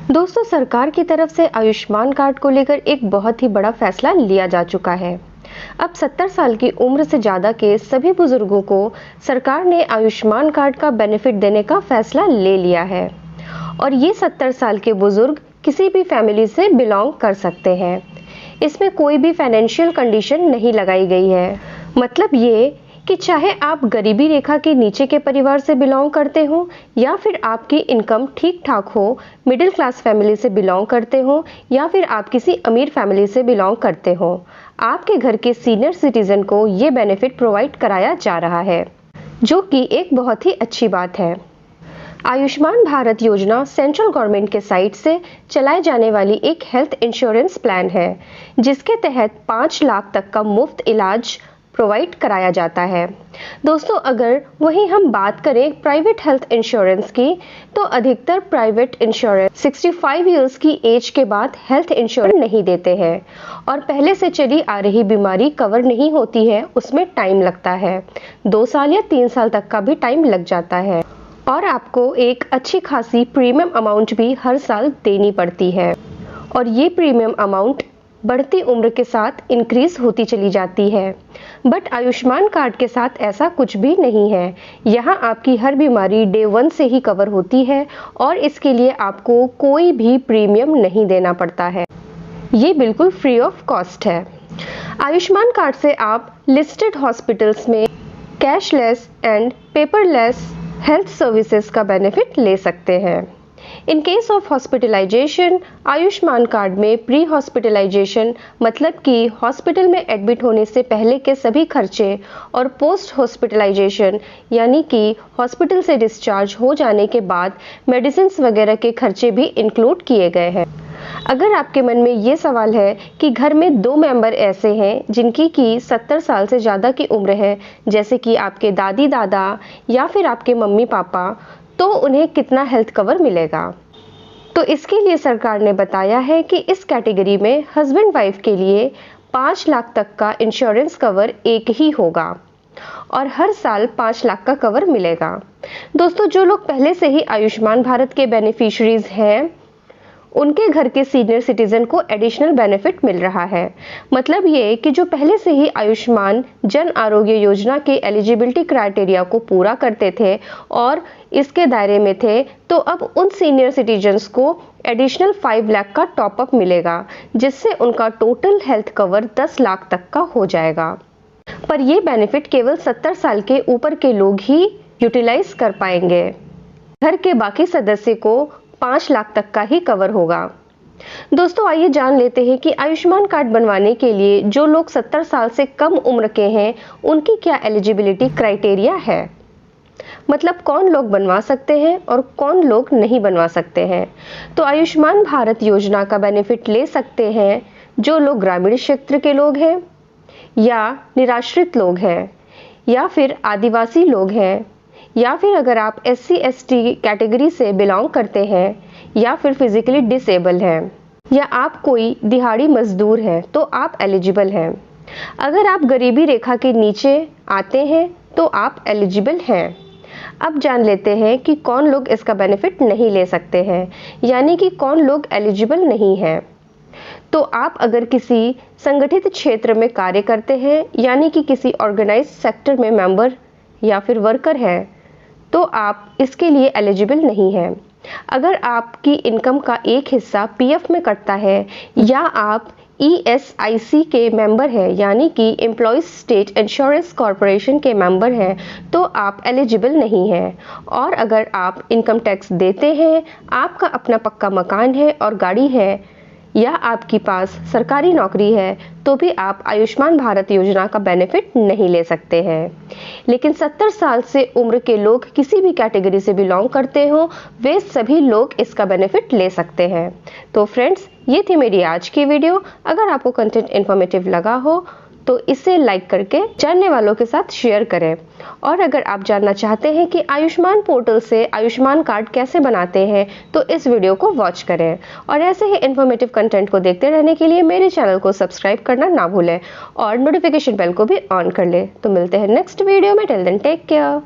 दोस्तों, सरकार की तरफ से आयुष्मान कार्ड को लेकर एक बहुत ही बड़ा फैसला लिया जा चुका है। अब 70 साल की उम्र से ज़्यादा के सभी बुजुर्गों को सरकार ने आयुष्मान कार्ड का बेनिफिट देने का फैसला ले लिया है और ये 70 साल के बुजुर्ग किसी भी फैमिली से बिलोंग कर सकते हैं। इसमें कोई भी फाइनेंशियल कंडीशन नहीं लगाई गई है। मतलब ये कि चाहे आप गरीबी रेखा के नीचे के परिवार से बिलोंग करते हो या फिर आपकी इनकम ठीक ठाक हो, मिडिल क्लास फैमिली से बिलोंग करते हो या फिर आप किसी अमीर फैमिली से बिलोंग करते हो, आपके घर के सीनियर सिटीजन को ये बेनिफिट प्रोवाइड कराया जा रहा है, जो कि एक बहुत ही अच्छी बात है। आयुष्मान भारत योजना सेंट्रल गवर्नमेंट के साइट से चलाए जाने वाली एक हेल्थ इंश्योरेंस प्लान है, जिसके तहत 5 लाख तक का मुफ्त इलाज प्रोवाइड कराया जाता है। दोस्तों, अगर वहीं हम बात करें प्राइवेट हेल्थ इंश्योरेंस की, तो अधिकतर प्राइवेट इंश्योरेंस 65 इयर्स की एज के बाद हेल्थ इंश्योरेंस नहीं देते हैं और पहले से चली आ रही बीमारी कवर नहीं होती है, उसमें टाइम लगता है। 2 साल या 3 साल तक का भी टाइम लग जाता है और आपको एक अच्छी खासी प्रीमियम अमाउंट भी हर साल देनी पड़ती है और ये प्रीमियम अमाउंट बढ़ती उम्र के साथ इंक्रीज होती चली जाती है। बट आयुष्मान कार्ड के साथ ऐसा कुछ भी नहीं है। यहाँ आपकी हर बीमारी डे 1 से ही कवर होती है और इसके लिए आपको कोई भी प्रीमियम नहीं देना पड़ता है। ये बिल्कुल फ्री ऑफ कॉस्ट है। आयुष्मान कार्ड से आप लिस्टेड हॉस्पिटल्स में cashless and paperless health services का बेनिफिट ले सकते हैं। In case of hospitalisation, Ayushman card में प्री हॉस्पिटलाइजेशन मतलब कि हॉस्पिटल में एडमिट होने से पहले के सभी खर्चे और पोस्ट हॉस्पिटलाइजेशन यानी कि हॉस्पिटल से डिस्चार्ज हो जाने के बाद मेडिसिन वगैरह के खर्चे भी इंक्लूड किए गए हैं। अगर आपके मन में ये सवाल है कि घर में 2 मेंबर ऐसे हैं जिनकी कि 70 साल से ज़्यादा की उम्र है, जैसे कि आपके दादी दादा या फिर आपके मम्मी पापा, तो उन्हें कितना हेल्थ कवर मिलेगा? तो इसके लिए सरकार ने बताया है कि इस कैटेगरी में हस्बैंड वाइफ के लिए 5 लाख तक का इंश्योरेंस कवर एक ही होगा और हर साल 5 लाख का कवर मिलेगा। दोस्तों, जो लोग पहले से ही आयुष्मान भारत के बेनिफिशरीज हैं, उनके घर के सीनियर सिटीजन को एडिशनल बेनिफिट मिल रहा है। मतलब ये कि जो पहले से ही आयुष्मान जन आरोग्य योजना के एलिजिबिलिटी क्राइटेरिया को पूरा करते थे और इसके दायरे में थे, तो अब उन सीनियर सिटीजन्स को एडिशनल 5 लाख का टॉपअप मिलेगा, जिससे उनका टोटल हेल्थ कवर 10 लाख तक का हो जाएगा। पर ये बेनिफिट केवल 70 साल के ऊपर के लोग ही यूटिलाइज कर पाएंगे। घर के बाकी सदस्य को 5 लाख तक का ही कवर होगा। दोस्तों, आइए जान लेते हैं कि आयुष्मान कार्ड बनवाने के लिए जो लोग 70 साल से कम उम्र के हैं, उनकी क्या एलिजिबिलिटी क्राइटेरिया है। मतलब कौन लोग बनवा सकते हैं और कौन लोग नहीं बनवा सकते हैं। तो आयुष्मान भारत योजना का बेनिफिट ले सकते हैं जो लोग ग्रामीण क्षेत्र के लोग हैं या निराश्रित लोग हैं या फिर आदिवासी लोग हैं या फिर अगर आप SC/ST कैटेगरी से बिलोंग करते हैं या फिर फिजिकली डिसेबल हैं या आप कोई दिहाड़ी मजदूर हैं, तो आप एलिजिबल हैं। अगर आप गरीबी रेखा के नीचे आते हैं तो आप एलिजिबल हैं। अब जान लेते हैं कि कौन लोग इसका बेनिफिट नहीं ले सकते हैं, यानी कि कौन लोग एलिजिबल नहीं हैं। तो आप अगर किसी संगठित क्षेत्र में कार्य करते हैं, यानी कि किसी ऑर्गेनाइज्ड सेक्टर में मेंबर या फिर वर्कर हैं, तो आप इसके लिए एलिजिबल नहीं हैं। अगर आपकी इनकम का एक हिस्सा PF में कटता है या आप ESIC के मेंबर हैं, यानी कि एम्प्लॉयज स्टेट इंश्योरेंस कॉरपोरेशन के मेंबर हैं, तो आप एलिजिबल नहीं हैं। और अगर आप इनकम टैक्स देते हैं, आपका अपना पक्का मकान है और गाड़ी है या आपके पास सरकारी नौकरी है, तो भी आप आयुष्मान भारत योजना का बेनिफिट नहीं ले सकते हैं। लेकिन 70 साल से उम्र के लोग किसी भी कैटेगरी से बिलोंग करते हो, वे सभी लोग इसका बेनिफिट ले सकते हैं। तो फ्रेंड्स, ये थी मेरी आज की वीडियो। अगर आपको कंटेंट इन्फॉर्मेटिव लगा हो तो इसे लाइक करके जानने वालों के साथ शेयर करें। और अगर आप जानना चाहते हैं कि आयुष्मान पोर्टल से आयुष्मान कार्ड कैसे बनाते हैं, तो इस वीडियो को वॉच करें। और ऐसे ही इन्फॉर्मेटिव कंटेंट को देखते रहने के लिए मेरे चैनल को सब्सक्राइब करना ना भूलें और नोटिफिकेशन बेल को भी ऑन कर लें। तो मिलते हैं नेक्स्ट वीडियो में। Till then take care.